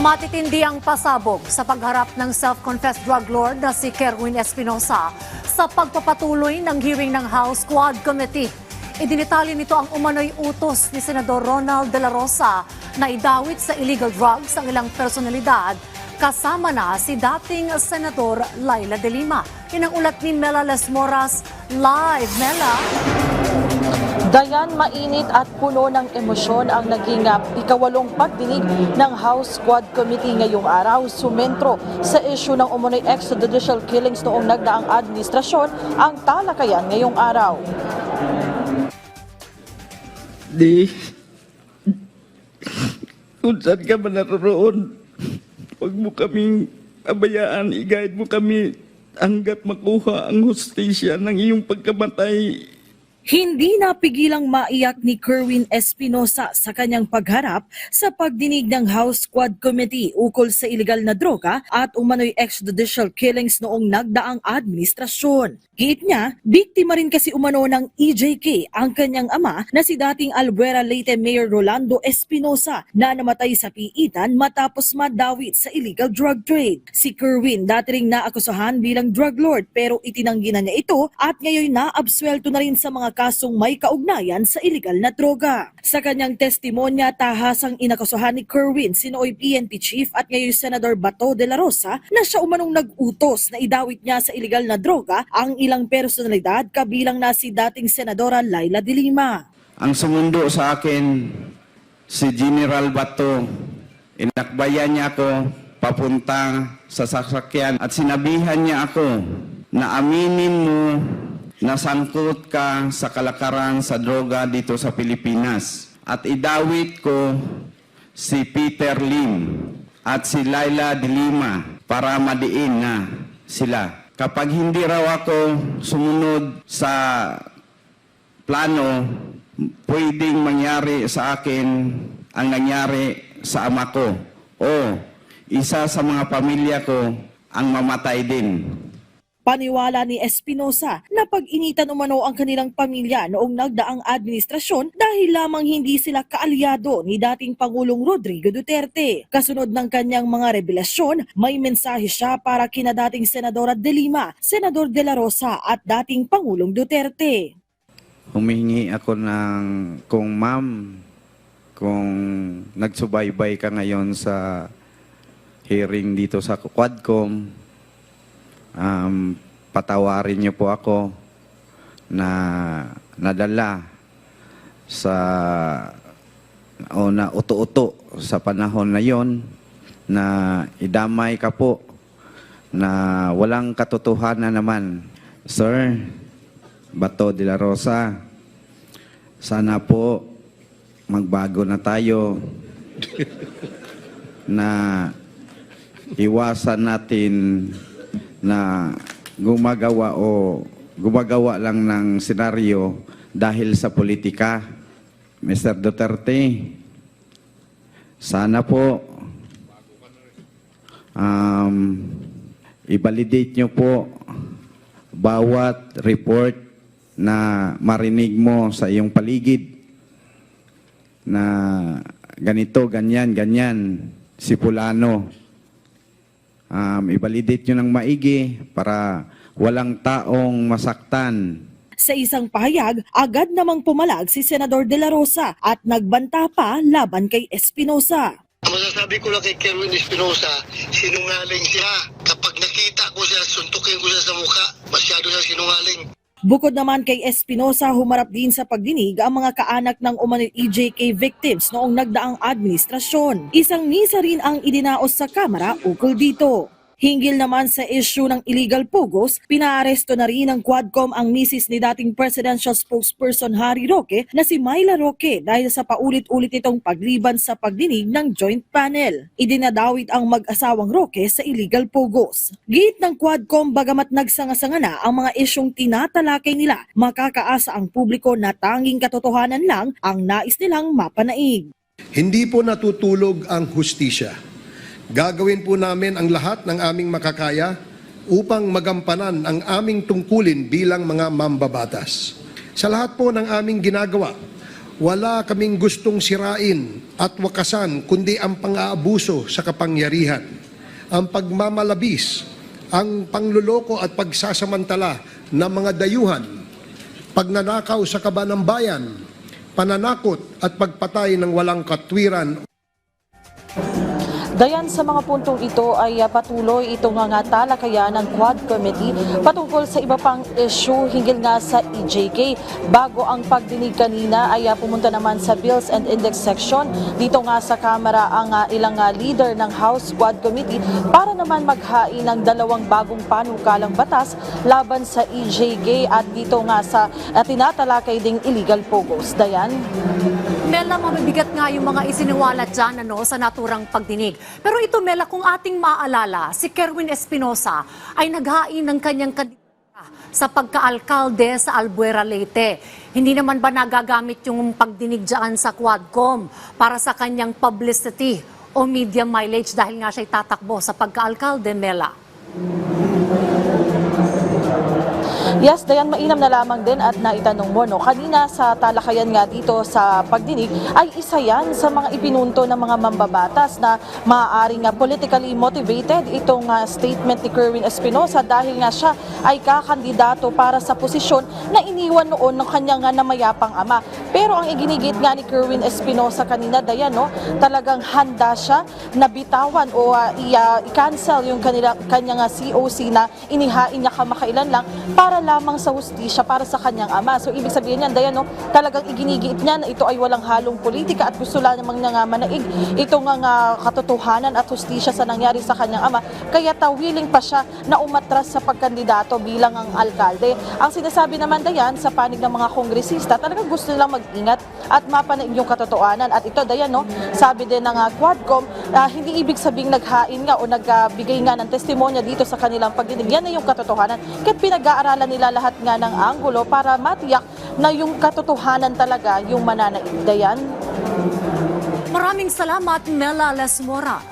Matitindi ang pasabog sa pagharap ng self-confessed drug lord na si Kerwin Espinosa sa pagpapatuloy ng hearing ng House Quad Committee. Idinitali nito ang umano'y utos ni Senador Ronald De La Rosa na idawit sa illegal drugs ang ilang personalidad, kasama na si dating Senador Laila De Lima. Yan ang ulat ni Mela Lesmoras. Live, Mela! Dayan, mainit at puno ng emosyon ang naging ikawalong pagdinig ng House Quad Committee ngayong araw. Sumentro sa issue ng umano'y extrajudicial killings noong nagdaang administrasyon ang talakayan ngayong araw. Kung saan ka man naroon, huwag mo kaming abayaan, i-guide mo kami hanggat makuha ang hustisya ng iyong pagkamatay. Hindi napigilang maiyak ni Kerwin Espinosa sa kanyang pagharap sa pagdinig ng House Quad Committee ukol sa iligal na droga at umano'y extrajudicial killings noong nagdaang administrasyon. Giit niya, biktima rin kasi umano ng EJK ang kanyang ama na si dating Albuera Leyte Mayor Rolando Espinosa na namatay sa piitan matapos madawit sa illegal drug trade. Si Kerwin dati ring naakusahan bilang drug lord pero itinanggi na niya ito at ngayon naabsuelto na rin sa mga kasong may kaugnayan sa iligal na droga. Sa kanyang testimonya, tahasang inakusahan ni Kerwin sinooy PNP Chief at ngayon Senador Bato de la Rosa na siya umanong nag-utos na idawit niya sa iligal na droga ang ilang personalidad kabilang na si dating Senadora Laila De Lima. Ang sumundo sa akin, si General Bato, inakbayan niya ako papunta sa sasakyan at sinabihan niya ako na aminin mo na sangkot ka sa kalakaran sa droga dito sa Pilipinas. At idawit ko si Peter Lim at si Laila De Lima para madiin na sila. Kapag hindi raw ako sumunod sa plano, pwedeng mangyari sa akin ang nangyari sa ama ko o isa sa mga pamilya ko ang mamatay din. Paniwala ni Espinosa na pag-initan umano ang kanilang pamilya noong nagdaang administrasyon dahil lamang hindi sila kaalyado ni dating Pangulong Rodrigo Duterte. Kasunod ng kanyang mga revelasyon, may mensahe siya para kina dating Senadora De Lima, Senador De La Rosa at dating Pangulong Duterte. Humihingi ako ng kung ma'am, kung nagsubaybay ka ngayon sa hearing dito sa Quadcom, patawarin niyo po ako na nadala sa o na uto-uto sa panahon na yon na idamay ka po na walang katotohanan naman. Sir Bato de la Rosa, sana po magbago na tayo na iwasan natin na gumagawa lang ng senaryo dahil sa politika. Mr. Duterte, sana po i-validate nyo po bawat report na marinig mo sa iyong paligid na ganito, ganyan, ganyan, si Fulano. I-validate nyo ng maigi para walang taong masaktan. Sa isang pahayag, agad namang pumalag si Senador De La Rosa at nagbanta pa laban kay Espinosa. Masasabi ko lang kay Kerwin Espinosa, sinungaling siya. Kapag nakita ko siya, suntukin ko siya sa mukha. Masyado siya sinungaling. Bukod naman kay Espinosa, humarap din sa pagdinig ang mga kaanak ng umano'y EJK victims noong nagdaang administrasyon. Isang misa rin ang idinaos sa Kamara ukol dito. Hinggil naman sa issue ng illegal pugos, pinaaresto na rin ng Quadcom ang misis ni dating presidential spokesperson Harry Roque na si Myla Roque dahil sa paulit-ulit itong pagliban sa pagdinig ng joint panel. Idinadawit ang mag-asawang Roque sa illegal pugos. Giit ng Quadcom, bagamat nagsanga-sanga na ang mga isyong tinatalakay nila, makakaasa ang publiko na tanging katotohanan lang ang nais nilang mapanaig. Hindi po natutulog ang hustisya. Gagawin po namin ang lahat ng aming makakaya upang magampanan ang aming tungkulin bilang mga mambabatas. Sa lahat po ng aming ginagawa, wala kaming gustong sirain at wakasan kundi ang pang-aabuso sa kapangyarihan, ang pagmamalabis, ang pangluloko at pagsasamantala ng mga dayuhan, pagnanakaw sa kaban ng bayan, pananakot at pagpatay ng walang katwiran. Dayan sa mga puntong ito ay patuloy itong nga talakayan ng Quad Committee patungkol sa iba pang issue hinggil nga sa EJK. Bago ang pagdinig kanina ay pumunta naman sa Bills and Index section dito nga sa Kamara ang ilang leader ng House Quad Committee para naman maghain ng 2 bagong panukalang batas laban sa EJK at dito nga sa tinatalakay ding illegal pogos. Dayan? Mela, mabibigat nga yung mga isiniwalat dyan sa naturang pagdinig. Pero ito, Mela, kung ating maaalala, si Kerwin Espinosa ay naghain ng kanyang kandidatura sa pagka-alkalde sa Albuera, Leyte. Hindi naman ba nagagamit yung pagdinig dyan sa Quadcom para sa kanyang publicity o media mileage dahil nga siya'y tatakbo sa pagka-alkalde, Mela? Yes, Dayan, mainam na lamang din at naitanong mo, kanina sa talakayan nga dito sa pagdinig ay isa yan sa mga ipinunto ng mga mambabatas na maaaring politically motivated itong statement ni Kerwin Espinosa dahil nga siya ay kakandidato para sa posisyon na iniwan noon ng kanyang namayapang ama. Pero ang iginigit nga ni Kerwin Espinosa kanina, Dayan, talagang handa siya na bitawan o i-cancel yung kanyang COC na inihain niya kamakailan lang para lamang sa hustisya para sa kanyang ama. So ibig sabihin niyan, Dayan, talagang iginigiit niya na ito ay walang halong politika at gusto lang namang manaig itong katotohanan at hustisya sa nangyari sa kanyang ama. Kaya willing pa siya na umatras sa pagkandidato bilang ang alkalde. Ang sinasabi naman, Dayan, sa panig ng mga kongresista, talagang gusto nilang mag-ingat at mapanaig yung katotohanan. At ito, Dayan, sabi din ng Quadcom, hindi ibig sabing naghain nga o nagbigay nga ng testimonya dito sa kanilang pagdinig. Yan na yung katotohanan. Kahit pinag-aaralan nila lahat nga ng anggulo para matiyak na yung katotohanan talaga yung mananaig. Dayan. Maraming salamat, Mela Lesmora.